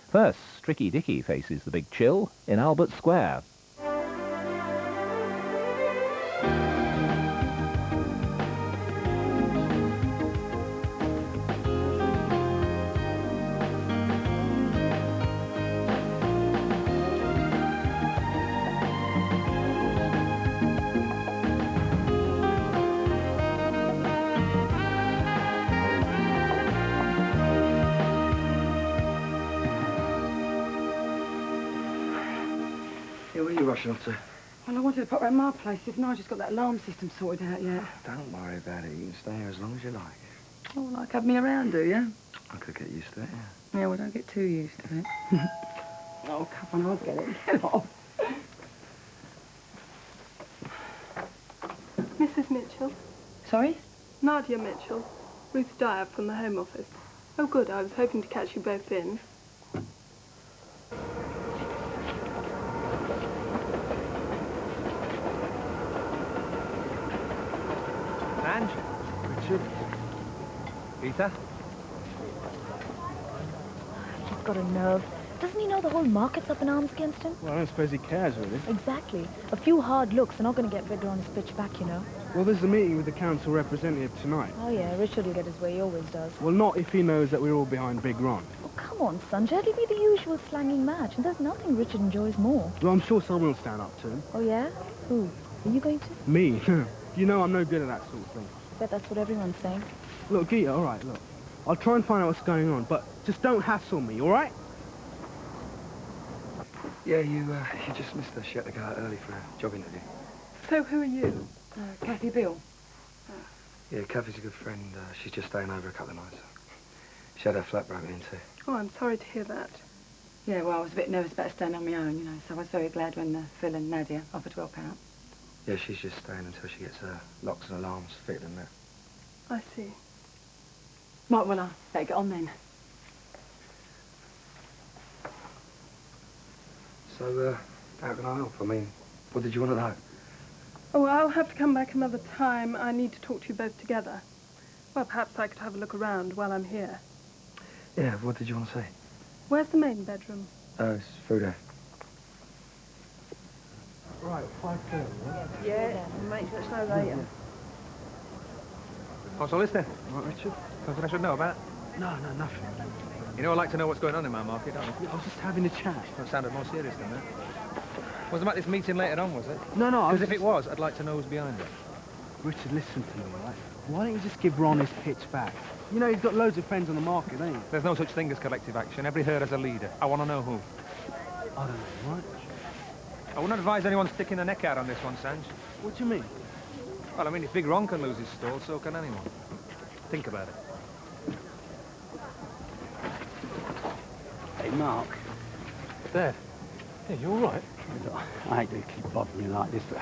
First, Tricky Dicky faces the Big Chill in Albert Square. Yeah, where are you rushing off to? Well, I wanted to pop round my place if Nigel's got that alarm system sorted out yet. Don't worry about it. You can stay here as long as you like. Oh, like have me around, do you? I could get used to it, yeah. Yeah, well, don't get too used to it. Oh, come on, I'll get it. Get off. Mrs. Mitchell. Sorry? Nadia Mitchell. Ruth Dyer from the Home Office. Oh, good. I was hoping to catch you both in. Ange? Richard? Peter? He's got a nerve. Doesn't he know the whole market's up in arms against him? Well, I don't suppose he cares, really. Exactly. A few hard looks are not going to get Victor on his pitch back, you know. Well, there's a meeting with the council representative tonight. Oh, yeah, Richard will get his way. He always does. Well, not if he knows that we're all behind Big Ron. Oh, come on, Sanjay. It'll be the usual slanging match, and there's nothing Richard enjoys more. Well, I'm sure someone will stand up to him. Oh, yeah? Who? Are you going to? Me? You know I'm no good at that sort of thing. I bet that's what everyone's saying. Look, Gita, all right, look. I'll try and find out what's going on, but just don't hassle me, all right? Yeah, you just missed her. She had to go out early for a job interview. So who are you? Kathy Bill. Yeah, Kathy's a good friend. She's just staying over a couple of nights. She had her flat broken into. Oh, I'm sorry to hear that. Yeah, well, I was a bit nervous about staying on my own, you know, so I was very glad when Phil and Nadia offered to help out. Yeah, she's just staying until she gets her locks and alarms fitted and that. I see. Right, well, I better get on then. So, how can I help? I mean, what did you want to know? Oh, I'll have to come back another time. I need to talk to you both together. Well, perhaps I could have a look around while I'm here. Yeah, what did you want to say? Where's the main bedroom? It's through there. Right, 5:30, right? Yeah, make sure it's no later. What's all this then? Right, Richard? Something I should know about? No, nothing. You know I like to know what's going on in my market, don't you? I was just having a chat. That sounded more serious than that. Wasn't about this meeting later on, was it? No, Because if it was, I'd like to know who's behind it. Richard, listen to me, all right? Why don't you just give Ron his pitch back? You know, he's got loads of friends on the market, ain't he? There's no such thing as collective action. Every herd has a leader. I want to know who. I don't know, right? I wouldn't advise anyone sticking their neck out on this one, Sanj. What do you mean? Well, I mean, if Big Ron can lose his stall, so can anyone. Think about it. Hey, Mark. Dad. Yeah, you all right? Look, I hate to keep bothering you like this, but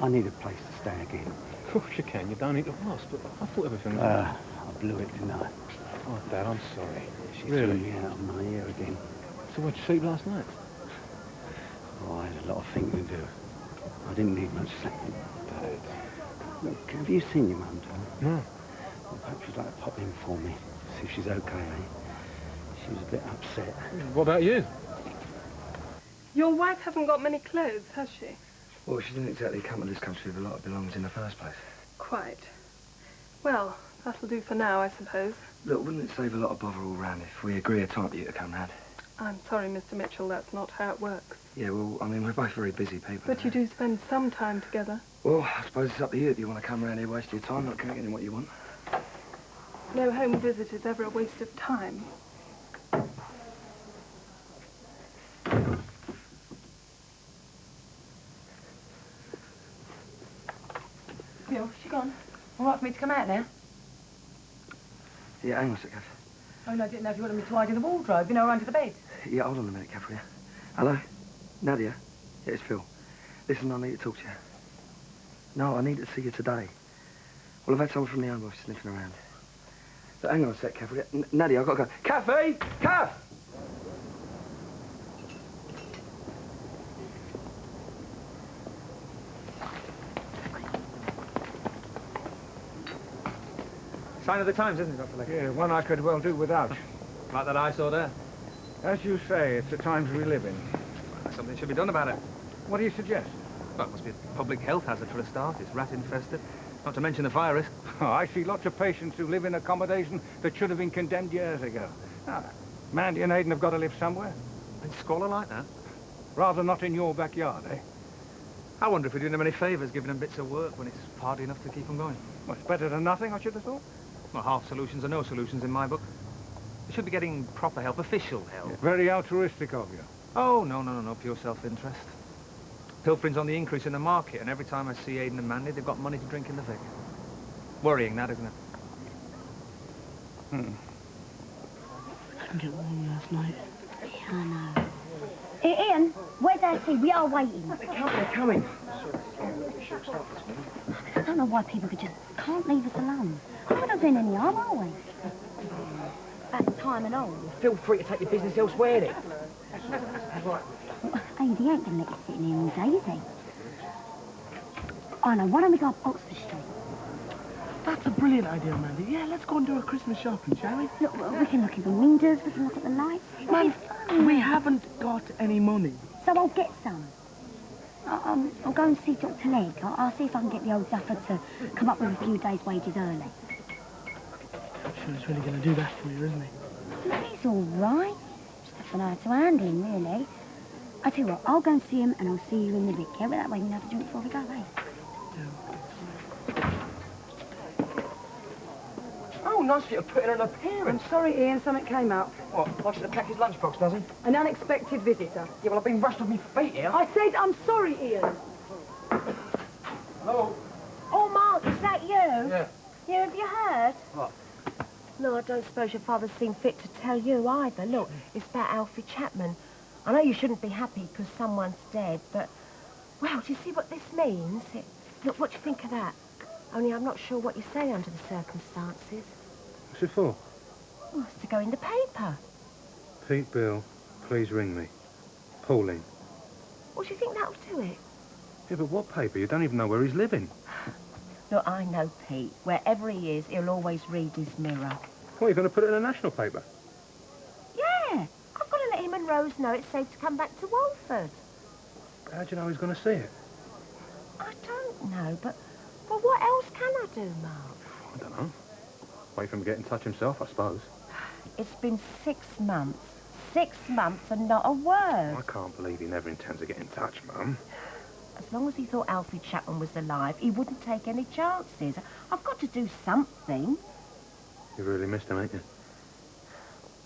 I need a place to stay again. Of course you can. You don't need to ask, but I thought everything was... I blew it tonight. Oh, Dad, I'm sorry. She threw me out of my ear again. So where'd you sleep last night? Oh, I had a lot of thinking to do. I didn't need much sleep. Dad. Look, have you seen your mum, Tom? No. Well, perhaps you'd like to pop in for me, see if she's okay, eh? She was a bit upset. What about you? Your wife hasn't got many clothes, has she? Well, she didn't exactly come to this country with a lot of belongings in the first place. Quite. Well, that'll do for now, I suppose. Look, wouldn't it save a lot of bother all round if we agree a time for you to come round? I'm sorry, Mr. Mitchell, that's not how it works. Yeah, well, I mean, we're both very busy people. But you do spend some time together. Well, I suppose it's up to you if you want to come round here, waste your time, not getting what you want. No home visit is ever a waste of time. Bill, she gone? All right for me to come out now? Yeah, hang on a sec, Kath. Oh, no, I didn't know if you wanted me to hide in the wardrobe, you know, or under the bed. Yeah, hold on a minute, Kath, will you? Hello? Nadia? Yeah, it's Phil. Listen, I need to talk to you. No, I need to see you today. Well, I've had someone from the Home Office sniffing around. But hang on a sec, Kath. Nadia, I've got to go. Kathy! Kath! Sign of the times, isn't it, Dr. Leckie? Yeah, one I could well do without. Like that I saw there. As you say, it's the times we live in. Something should be done about it. What do you suggest? Well, it must be a public health hazard for a start. It's rat-infested. Not to mention the fire risk. Oh, I see lots of patients who live in accommodation that should have been condemned years ago. Ah, Mandy and Aidan have got to live somewhere. In squalor like that? Rather not in your backyard, eh? I wonder if we're doing them any favours, giving them bits of work when it's hardy enough to keep them going. Well, it's better than nothing, I should have thought. Well, half solutions are no solutions in my book. They should be getting proper help, official help. Very altruistic of you. Oh, no, pure self-interest. Pilfering's on the increase in the market, and every time I see Aidan and Mandy, they've got money to drink in the Vic. Worrying, that, isn't it? I didn't get warm last night. Yeah, I know. Hey, Ian, where's our tea? We are waiting. They're coming. I don't know why people can't leave us alone. We're not doing any harm, are we? About time and all. Feel free to take your business elsewhere, then. Hey, he ain't gonna let you sit in here all day, is he? I know, why don't we go up Oxford Street? That's a brilliant idea, Mandy. Yeah, let's go and do a Christmas shopping, shall we? Look, we can look in the windows, we can look at the lights. Man, we haven't got any money. So I'll get some. I'll go and see Dr. Legg. I'll see if I can get the old duffer to come up with a few days' wages early. I'm sure he's really going to do that for you, isn't he? Look, he's all right. Just have to know how to handle him, really. I tell you what, I'll go and see him and I'll see you in the Vic, yeah? But that way we can have a drink before we go, eh? Oh, nice of you to put in an appearance. I'm sorry, Ian, something came up. What, wants you to pack his lunchbox, does he? An unexpected visitor. Yeah, well, I've been rushed off my feet here. I said I'm sorry, Ian. Hello? Oh, Mark, is that you? Yeah. Yeah, have you heard? What? No, I don't suppose your father's seen fit to tell you either. Look, it's about Alfie Chapman. I know you shouldn't be happy because someone's dead, but, well, do you see what this means? Look, what do you think of that? Only I'm not sure what you say under the circumstances. What's it for? Well, it's to go in the paper. Pete Bill, please ring me. Pauline. What do you think that'll do it? Yeah, but what paper? You don't even know where he's living. Look, I know Pete. Wherever he is, he'll always read his mirror. What, you're going to put it in a national paper? Yeah, I've got to let him and Rose know it's safe to come back to Walford. How do you know he's going to see it? I don't know, but... Well, what else can I do, Mark? I don't know. Wait for him to get in touch himself, I suppose. It's been 6 months. 6 months and not a word. I can't believe he never intends to get in touch, Mum. As long as he thought Alfie Chapman was alive, he wouldn't take any chances. I've got to do something. You really missed him, ain't you?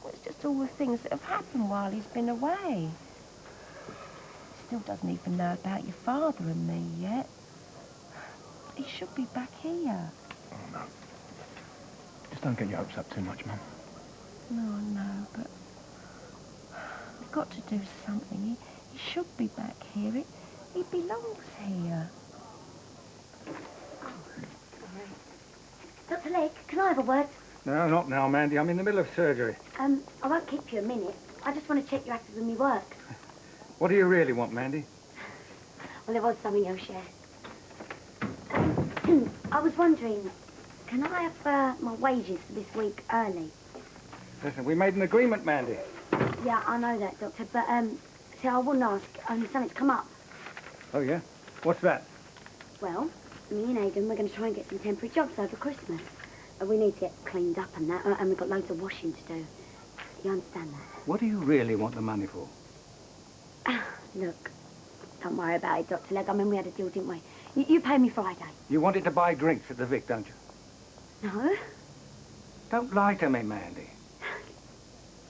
Well, it's just all the things that have happened while he's been away. He still doesn't even know about your father and me yet. He should be back here. Oh, no. Just don't get your hopes up too much, Mum. No, I know, but we've got to do something. He should be back here. He belongs here. Dr. Legg, can I have a word? No, not now, Mandy. I'm in the middle of surgery. I won't keep you a minute. I just want to check you're active with me work. What do you really want, Mandy? Well, there was something else, yeah. I was wondering, can I have my wages for this week early? Listen, we made an agreement, Mandy. Yeah, I know that, Doctor, but, see, I wouldn't ask, only something's come up. Oh, yeah? What's that? Well, me and Aidan, we're going to try and get some temporary jobs over Christmas. We need to get cleaned up and that, and we've got loads of washing to do. You understand that? What do you really want the money for? Look, don't worry about it, Dr. Legg. I mean, we had a deal, didn't we? You pay me Friday. You wanted to buy drinks at the Vic, don't you? No, Don't lie to me, Mandy.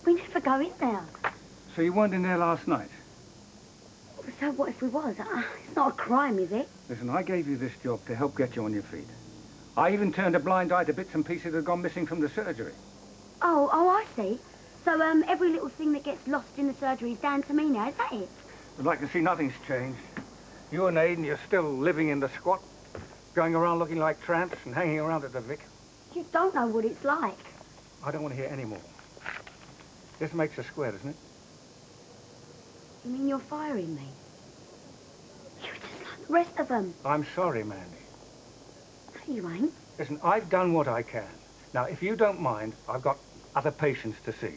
we never go in there. So you weren't in there last night? So what if we was? It's not a crime, is it? Listen, I gave you this job to help get you on your feet. I even turned a blind eye to bits and pieces that had gone missing from the surgery. Oh, I see. So, every little thing that gets lost in the surgery is down to me now, is that it? I'd like to see nothing's changed. You and Aidan, you're still living in the squat, going around looking like tramps and hanging around at the Vic. You don't know what it's like. I don't want to hear any more. This makes us square, doesn't it? You mean you're firing me? You're just like the rest of them. I'm sorry, Mandy. No, you ain't. Listen, I've done what I can. Now, if you don't mind, I've got other patients to see.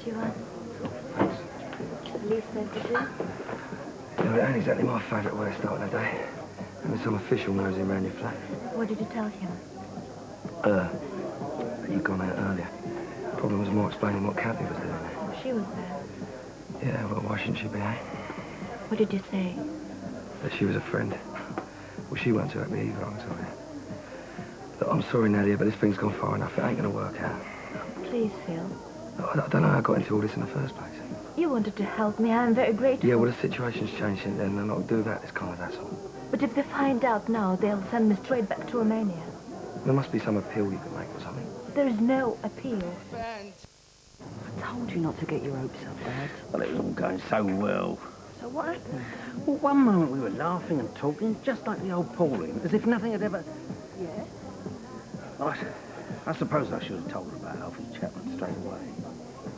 yours, you are. At least so for you. You know, it ain't exactly my favourite way of starting a day. Having some official nosing around your flat. What did you tell him? That you'd gone out earlier. Problem was more explaining what Kathy was doing there. Oh, she was there. Yeah, well, why shouldn't she be, eh? What did you say? That she was a friend. Well, she weren't too happy either, I'm sorry. Look, I'm sorry, Nadia, but this thing's gone far enough. It ain't gonna work out. Please, Phil. I don't know how I got into all this in the first place. You wanted to help me. I'm very grateful. Yeah, well, the situation's changed since then, and I'll do that this kind of hassle. But if they find out now, they'll send me straight back to Romania. There must be some appeal you can make or something. There's no appeal. I told you not to get your hopes up, Dad. Well, it was all going so well. So what happened? Well, one moment we were laughing and talking, just like the old Pauline, as if nothing had ever... Yeah? Well, I suppose I should have told her about Alfie Chapman straight away.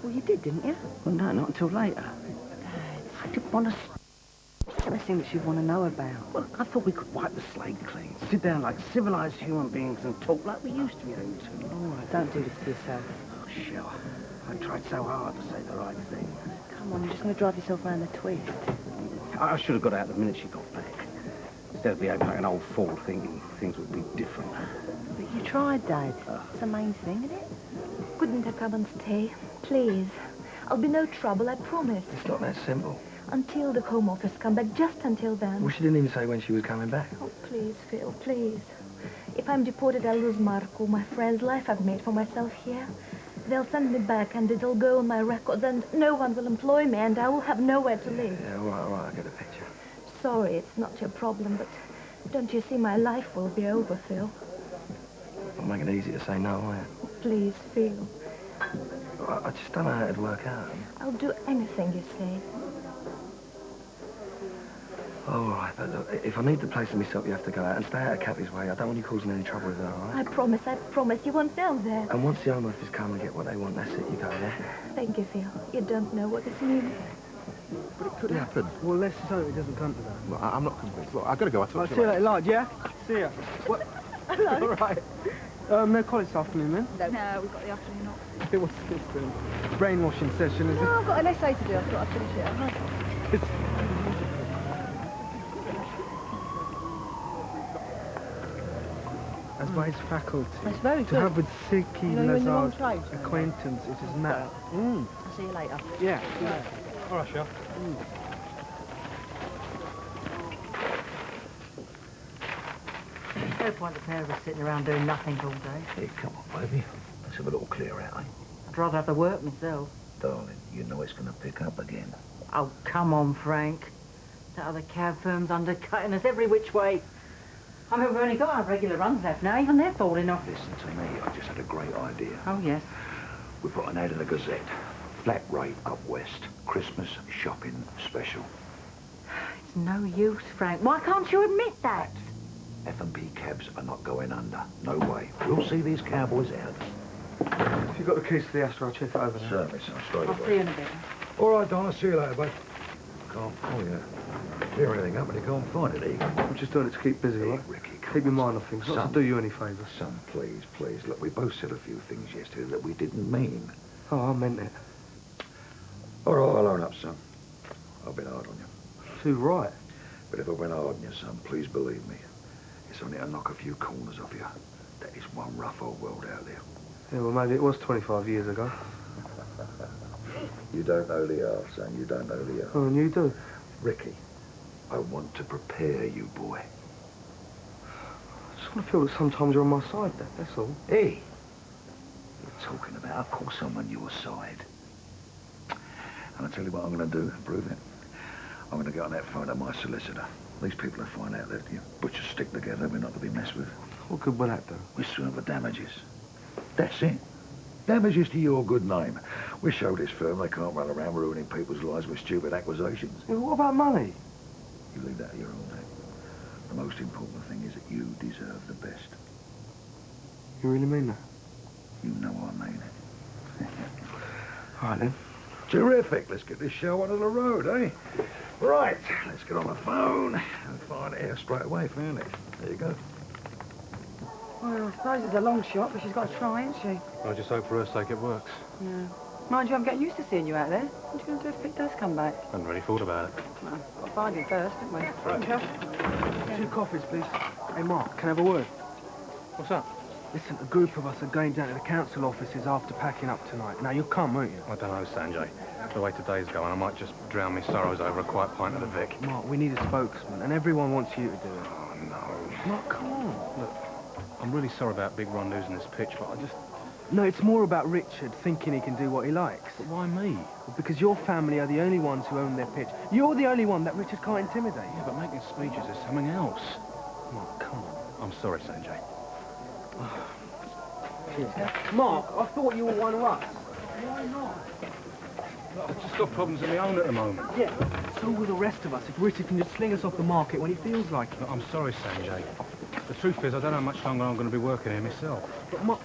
Well, you did, didn't you? Well, no, not until later. Dad, I didn't want to... Everything that you'd want to know about. Well, I thought we could wipe the slate clean, sit down like civilized human beings and talk like we used to be able to. All right, don't do this to yourself. Oh, sure. I tried so hard to say the right thing. Come on, you're just going to drive yourself around the twist. I should have got out the minute she got back. Instead of behaving like an old fool thinking things would be different. But you tried, Dad. It's the main thing, isn't it? Couldn't I come and stay? Please. I'll be no trouble, I promise. It's not that simple. Until the Home Office come back, just until then. Well, she didn't even say when she was coming back. Oh, please, Phil, please. If I'm deported, I'll lose Marco, my friend's life I've made for myself here. They'll send me back, and it'll go on my records, and no one will employ me, and I will have nowhere to live. Yeah, all right, I get the picture. Sorry, it's not your problem, but don't you see my life will be over, Phil? I'll make it easy to say no, are you? Please, Phil. I just don't know how it'd work out. I'll do anything you say. All right, but look, if I need the place to myself, you have to go out and stay out of Kathy's way. I don't want you causing any trouble with her, all right? I promise, you won't fail there. And once the Home Office come and get what they want, that's it, you go there. Thank you, Phil. You don't know what this means. But it could happen. Well, let's just hope it doesn't come to that. Well, I'm not convinced. Look, I've got to go. I'll talk Right, to see you you later. later, lad, yeah? See ya. What? Hello. All right. No college this afternoon, then? No, we've got the afternoon off. What's this then? Brainwashing session, is it? No, I've got an essay to do. I thought I'd finish it. haven't I? It's... As by his faculty, That's very to good. have with Siki You know, you're in the wrong Lazar's place. acquaintance, it is not. I'll see you later. Yeah. All right, sure. No point the pair of us sitting around doing nothing all day. Hey, come on, baby. Let's have a little clear out, eh? I'd rather have the work myself. Darling, you know it's going to pick up again. Oh, come on, Frank. That other cab firm's undercutting us every which way. I mean, we've only got our regular runs left now. Even they're falling off. Listen to me, I just had a great idea. Oh, yes. We put an ad in the Gazette. Flat rate up west. Christmas shopping special. It's no use, Frank. Why can't you admit that? F&B cabs are not going under. No way. We'll see these cowboys out. If you've got the keys to the Astra, I'll check it over now. Certainly, son, straight I'll away. see you in a bit. All right, Donna, see you later, babe. Can't... Oh, yeah. Clear anything up and you can't find it, eh? I'm just doing it to keep busy, all right? Ricky, Keep your mind off things, not to do you any favours. Son, please, please. Look, we both said a few things yesterday that we didn't mean. Oh, I meant it. All right, I'll own up, son. I've been hard on you. Too right. But if I went hard on you, son, please believe me. It's only to knock a few corners off you. That is one rough old world out there. Yeah, well, maybe it was 25 years ago. You don't know the half, son. You don't know the half. Oh, and you do? Ricky, I want to prepare you, boy. I just want to feel that sometimes you're on my side, Dad, that's all. Hey, you're talking about, of course I'm on your side. And I'll tell you what I'm going to do and prove it. I'm going to get on that phone to my solicitor. These people will find out that you butchers stick together, we're not to be messed with. What good will that do? We're suing for damages. That's it. Damages to your good name. We show this firm they can't run around ruining people's lives with stupid accusations. Yeah, what about money? You leave that to your own name. The most important thing is that you deserve the best. You really mean that? You know I mean it. All right, then. Terrific. Let's get this show onto the road, eh? Right. Let's get on the phone and find it here straight away. Found it. There you go. Well, I suppose it's a long shot, but she's got to try, isn't she? I just hope for her sake it works. Yeah. Mind you, I'm getting used to seeing you out there. What are you going to do if Pete does come back? I hadn't really thought about it. Well, got to find him first, haven't we? Right. Kev, 2 coffees, please. Hey, Mark, can I have a word? What's up? Listen, a group of us are going down to the council offices after packing up tonight. Now, you'll come, won't you? I don't know, Sanjay. The way today's going, I might just drown my sorrows over a quiet pint of the Vic. Mark, we need a spokesman, and everyone wants you to do it. Oh, no. Mark, come on. Look, I'm really sorry about Big Ron losing this pitch, but I just... No, it's more about Richard thinking he can do what he likes. But why me? Well, because your family are the only ones who own their pitch. You're the only one that Richard can't intimidate. Yeah, but making speeches is something else. Mark, come on. I'm sorry, Sanjay. Cheers. Mark, I thought you were one of us. Why not? I've just got problems of my own at the moment. Yeah, so will the rest of us if Richard can just sling us off the market when he feels like it. Look, I'm sorry, Sanjay. The truth is, I don't know how much longer I'm going to be working here myself. But Mark...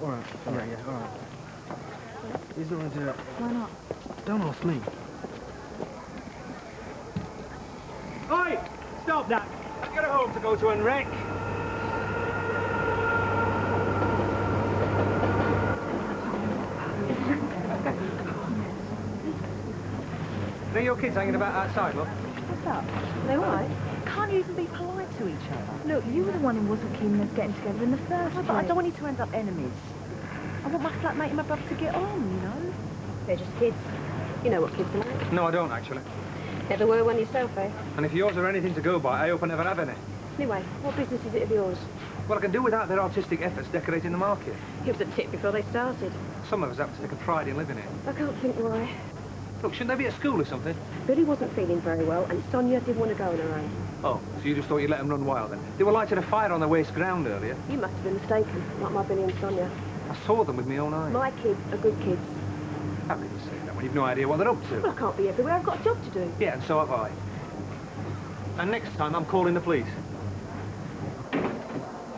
All right, yeah, all right. He's not going to do it. Why not? Don't ask me. Oi! Stop that! I've got a home to go to and wreck. Are your kids hanging about outside, look? What's up? They all right? Can't you even be polite to each other? Look, you were the one who wasn't keen on us getting together in the first place. But I don't want you to end up enemies. I want my flatmate and my brother to get on, you know? They're just kids. You know what kids are like. No, I don't, actually. Never were one yourself, eh? And if yours are anything to go by, I hope I never have any. Anyway, what business is it of yours? Well, I can do without their artistic efforts decorating the market. It was a tip before they started. Some of us have to take a pride in living here. I can't think why. Look, shouldn't they be at school or something? Billy wasn't feeling very well, and Sonia didn't want to go on her own. Oh, so you just thought you'd let them run wild then? They were lighting a fire on the waste ground earlier. You must have been mistaken, not my Billy and Sonia. I saw them with my own eyes. My kids are good kids. How can you say that when you've no idea what they're up to? Well, I can't be everywhere. I've got a job to do. Yeah, and so have I. And next time, I'm calling the police.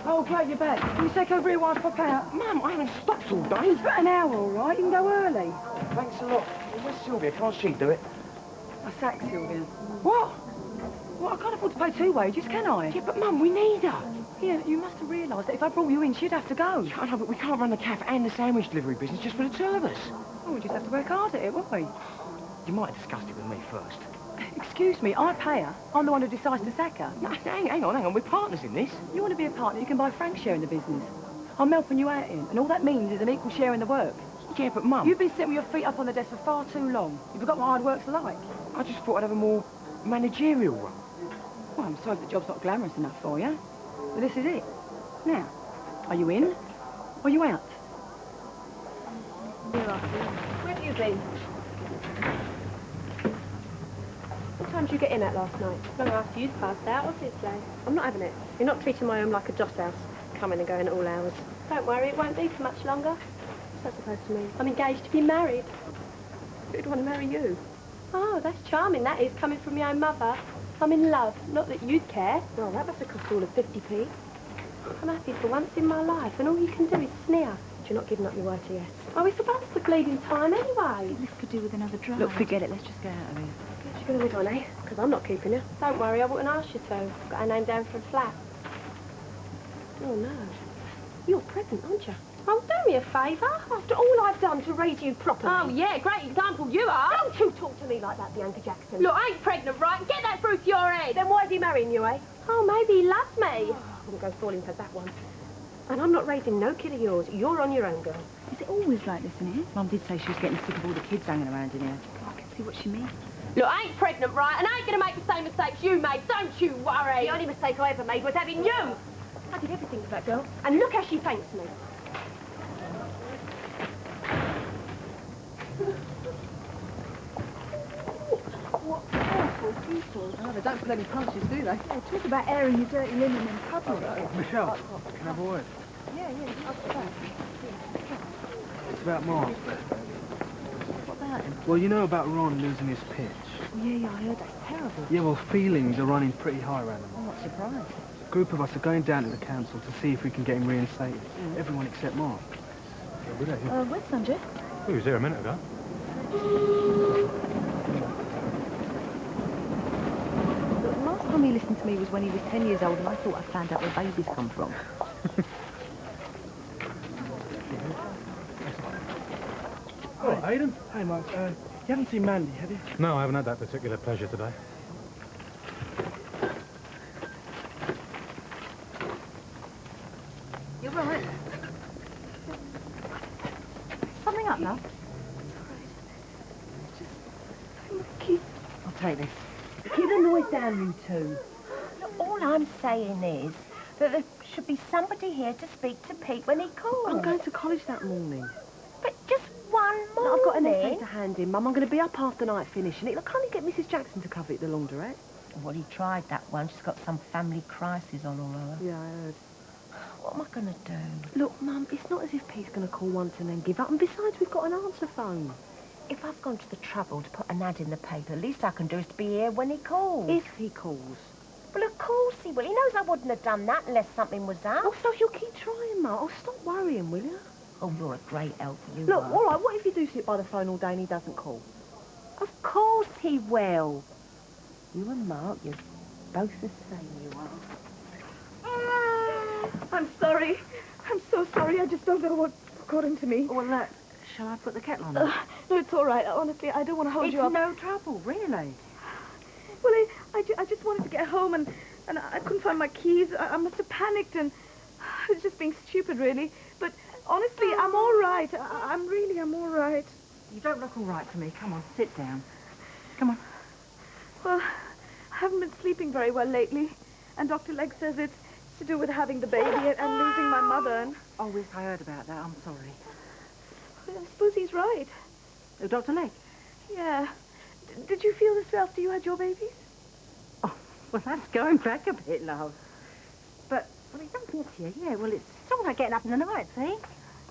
Oh, great, you're back. Can you take over here while I pop out? Mum, I haven't stopped all day. It's about an hour, all right? You can go early. Thanks a lot. Where's Sylvia? Can't she do it? I sacked Sylvia. What? Well, I can't afford to pay 2 wages, can I? Yeah, but Mum, we need her. Yeah, you must have realised that if I brought you in, she'd have to go. Yeah, I know, but we can't run the cafe and the sandwich delivery business just for the 2 of us. Oh, we just have to work hard at it, won't we? You might have discussed it with me first. Excuse me, I pay her. I'm the one who decides to sack her. No, hang on. We're partners in this. You want to be a partner, you can buy Frank's share in the business. I'm helping you out in, and all that means is an equal share in the work. Yeah, but Mum... You've been sitting with your feet up on the desk for far too long. You forgot what hard work's like. I just thought I'd have a more managerial role. Well, I'm sorry if the job's not glamorous enough for you. But this is it. Now, are you in, or are you out? Where have you been? What time did you get in at last night? Long after you'd passed out, obviously. I'm not having it. You're not treating my home like a doss house. Coming and going at all hours. Don't worry, it won't be for much longer. What's that supposed to mean? I'm engaged to be married. Who'd want to marry you? Oh, that's charming, that is, coming from your own mother. I'm in love, not that you'd care. Well, that must have cost all of 50p. I'm happy for once in my life, and all you can do is sneer. You're not giving up your right to yes. Oh, it's about the bleeding time anyway. This could do with another drive. Look, forget it. Let's just get out of here. Guess you're going to live on, eh? Because I'm not keeping you. Don't worry, I wouldn't ask you to. Got her name down for a flat. Oh, no. You're pregnant, aren't you? Oh, do me a favour. After all I've done to raise you properly. Oh, yeah, great example you are. Don't you talk to me like that, Bianca Jackson. Look, I ain't pregnant, right? Get that through to your head. Then why is he marrying you, eh? Oh, maybe he loves me. I wouldn't go falling for that one. And I'm not raising no kid of yours. You're on your own, girl. Is it always like this in here? Mum did say she was getting sick of all the kids hanging around in here. I can see what she means. Look, I ain't pregnant, right? And I ain't going to make the same mistakes you made. Don't you worry. The only mistake I ever made was having you. I did everything for that girl. And look how she thanks me. What awful people. Oh, they don't pull any punches, do they? Oh, talk about airing your dirty linen in public. Michelle, can I have a word? Yeah, It's about Mark. What about him? Well, you know about Ron losing his pitch. Yeah, I heard that's terrible. Yeah, well, feelings are running pretty high around him. I'm not surprised. A group of us are going down to the council to see if we can get him reinstated. Everyone except Mark. Where's Sanjay? He was there a minute ago. Look, the last time he listened to me was when he was 10 years old, and I thought I found out where babies come from. Oh, Aidan? Hi, Mark. You haven't seen Mandy, have you? No, I haven't had that particular pleasure today. You're right. Something up, love? I'll take this. Keep the noise down, you two. Look, all I'm saying is that there should be somebody here to speak to Pete when he calls. I'm going to college that morning. But just one more. Look, I've got an essay to hand in, Mum. I'm going to be up half the night finishing it. Look, can't you get Mrs. Jackson to cover it, the laundrette? Well, he tried that one. She's got some family crisis on all over. Yeah, I heard. What am I going to do? Look, Mum, it's not as if Pete's going to call once and then give up. And besides, we've got an answer phone. If I've gone to the trouble to put an ad in the paper, the least I can do is to be here when he calls. If he calls. Well, of course he will. He knows I wouldn't have done that unless something was up. Oh, so you'll keep trying, Mum. Oh, stop worrying, will you? Oh, you're a great help, you Look, are. all right, what if you do sit by the phone all day and he doesn't call? Of course he will. You and Mark, you're both the same, you are. I'm sorry. I'm so sorry. I just don't know what got into me. Well, shall I put the kettle on? No, it's all right. Honestly, I don't want to hold you up. It's no trouble, really. Well, I just wanted to get home and I couldn't find my keys. I must have panicked and I was just being stupid, really. But honestly, I'm all right. I'm all right. You don't look all right to me. Come on, sit down. Come on. Well, I haven't been sleeping very well lately. And Dr. Legg says it's to do with having the baby and losing my mother. And Oh, yes, I heard about that. I'm sorry. I suppose he's right. Oh, Dr. Legg? Yeah. Did you feel this way after you had your babies? Oh, well, that's going back a bit, love. But, well, it don't get to you. Yeah, well, it's all like getting up in the night, see?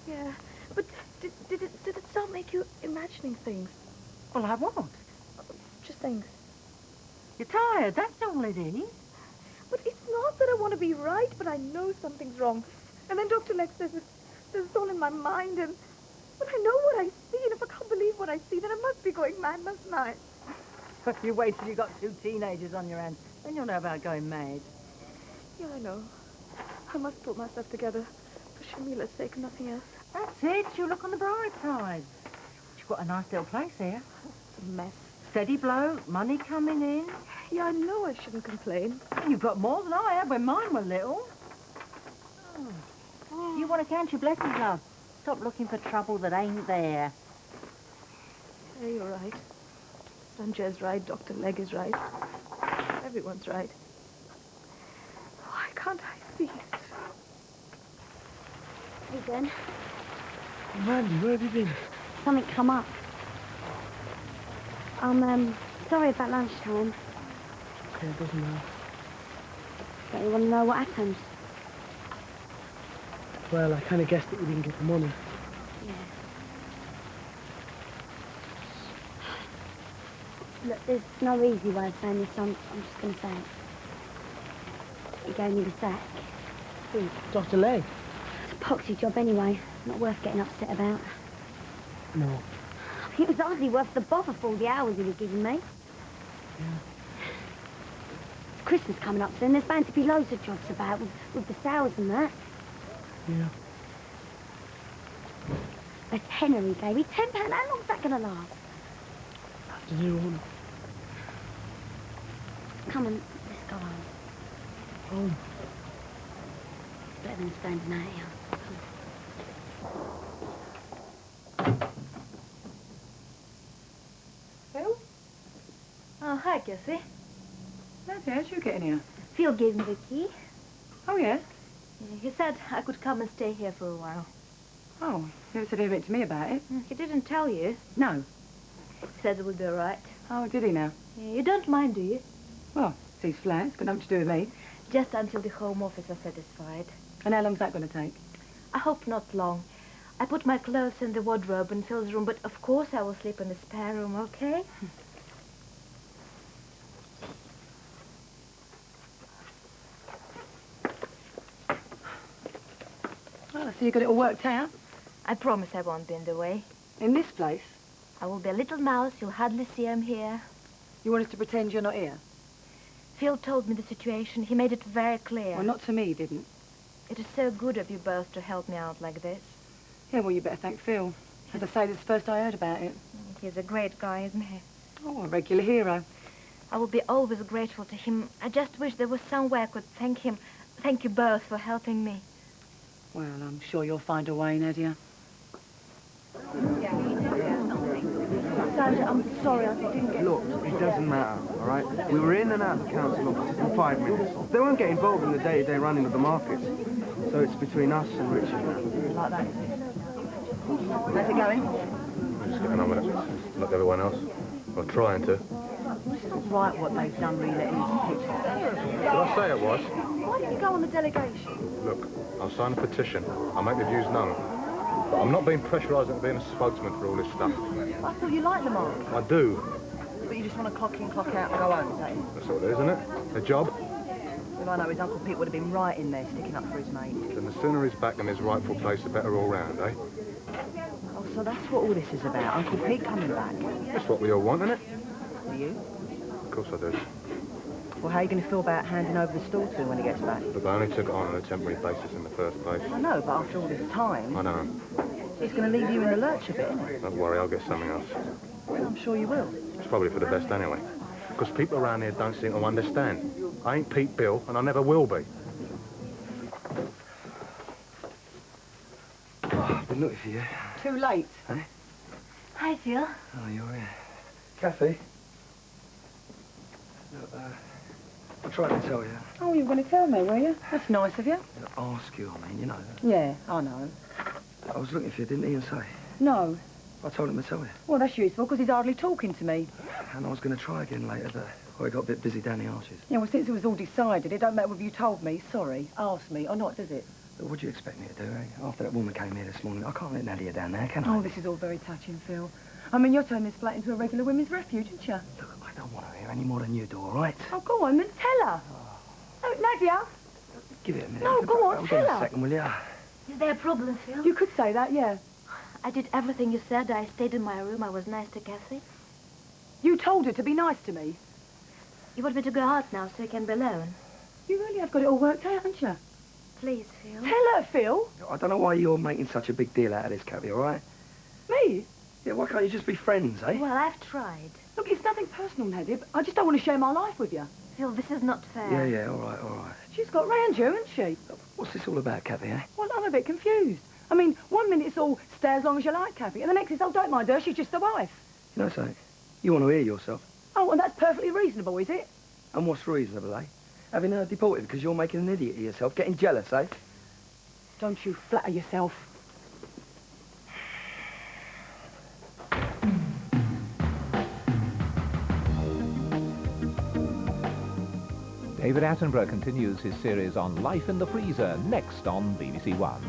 Yeah. But did it start make you imagining things? Well, I what? Just things. You're tired, that's all it is. But it's not that I want to be right, but I know something's wrong. And then Dr. Lex says it's all in my mind, and but I know what I see, and if I can't believe what I see, then I must be going mad, mustn't I? You wait till you've got 2 teenagers on your hands, then you'll know about going mad. Yeah, I know. I must put myself together for Shamila's sake and nothing else. That's it, you look on the bright side. You've got a nice little place here. It's a mess. Steady blow, money coming in. Yeah, I know I shouldn't complain. You've got more than I had when mine were little. Oh. You want to count your blessings, love. Stop looking for trouble that ain't there. Yeah, you're right. Sanjay's right, Dr. Legg is right. Everyone's right. Why can't I see it? Hey, Ben. Mandy, where have you been? Something come up. Sorry about lunchtime. Okay, it doesn't matter. Don't you want to know what happened? Well, I kind of guessed that you didn't get the money. Yeah. Look, there's no easy way of saying this, so I'm just going to say it. He gave me the sack. Who? Dr. Legg? It's a poxy job anyway. Not worth getting upset about. No. It was hardly worth the bother for all the hours he was giving me. Yeah. It's Christmas coming up soon. There's bound to be loads of jobs about with the sales and that. Yeah. A tenner he gave me. £10. How long's that going to last? Have to do all. Come on, let's go home. Home? It's better than standing out here. Phil? Oh, hi, Gussie. Nadia, how'd you get in here? Phil gave me the key. Oh, yes? Yeah, he said I could come and stay here for a while. Oh, you never said anything to me about it. He didn't tell you. No. He said it would be all right. Oh, did he now? Yeah, you don't mind, do you? Well, these flats, got nothing to do with me. Just until the Home Office are satisfied. And how long's that going to take? I hope not long. I put my clothes in the wardrobe in Phil's room, but of course I will sleep in the spare room, okay? Oh, so you got it all worked out? I promise I won't be in the way. In this place? I will be a little mouse. You'll hardly see I'm here. You want us to pretend you're not here? Phil told me the situation. He made it very clear. Well, not to me, he didn't. It is so good of you both to help me out like this. Yeah, well, you better thank Phil. As I say, this is the first I heard about it. He's a great guy, isn't he? Oh, a regular hero. I will be always grateful to him. I just wish there was some way I could thank him. Thank you both for helping me. Well, I'm sure you'll find a way, Nadia. Sandra, I'm sorry I didn't get... Look, it doesn't matter, all right? We were in and out of the council offices in 5 minutes. They won't get involved in the day-to-day running of the markets. So it's between us and Richard now. Like that, is it? How's it going? I'm just getting on with it, like everyone else. Or trying to. It's not right what they've done, reletting his pictures. Did I say it was? Why didn't you go on the delegation? Look, I'll sign a petition. I'll make the views known. But I'm not being pressurised into being a spokesman for all this stuff. I thought you liked the mark. I do. But you just want to clock in, clock out and go home, is that it? That's all it is, isn't it? A job. Well, I know his Uncle Pete would have been right in there sticking up for his mate. Then the sooner he's back in his rightful place, the better all round, eh? Oh, so that's what all this is about, Uncle Pete coming back. That's what we all want, isn't it? Do you? Of course I do. Well, how are you going to feel about handing over the store to him when he gets back? But I only took it on a temporary basis in the first place. I know, but after all this time, I know. it's going to leave you in the lurch a bit, isn't it? Don't worry, I'll get something else. Well, I'm sure you will. It's probably for the best anyway. Because people around here don't seem to understand. I ain't Pete Bill, and I never will be. Oh, I've been looking for you. Too late. Eh? Hi, Phil. Oh, you're here. Kathy? Look, I tried to tell you. Oh, you were going to tell me, were you? That's nice of you. Ask you, I mean, you know. Yeah, I know. I was looking for you, didn't Ian say? No. I told him to tell you. Well, that's useful, because he's hardly talking to me. And I was going to try again later, but I got a bit busy down the arches. Yeah, well, since it was all decided, it don't matter whether you told me, sorry, asked me, or not, does it? But what do you expect me to do, eh? After that woman came here this morning, I can't let Nadia down there, can I? Oh, this is all very touching, Phil. I mean, you're turning this flat into a regular women's refuge, aren't you? Look, I don't want her here any more than you do, all right? Oh, go on, then tell her. Oh, Nadia. Give it a minute. No, go on, Hold tell on a her. second, will you? Is there a problem, Phil? You could say that, yeah. I did everything you said. I stayed in my room. I was nice to Kathy. You told her to be nice to me. You want me to go out now so you can be alone? You really have got it all worked out, haven't you? Please, Phil. Tell her, Phil. I don't know why you're making such a big deal out of this, Kathy, all right? Me? Yeah, why can't you just be friends, eh? Well, I've tried. Look, it's nothing personal, Nadia, but I just don't want to share my life with you. Phil, this is not fair. Yeah, all right, all right. She's got round you, hasn't she? What's this all about, Kathy, eh? Well, I'm a bit confused. I mean, 1 minute it's all stay as long as you like, Kathy, and the next it's, oh, don't mind her, she's just a wife. You know something? You want to hear yourself. Oh, and that's perfectly reasonable, is it? And what's reasonable, eh? Having her deported because you're making an idiot of yourself, getting jealous, eh? Don't you flatter yourself. David Attenborough continues his series on Life in the Freezer, next on BBC One.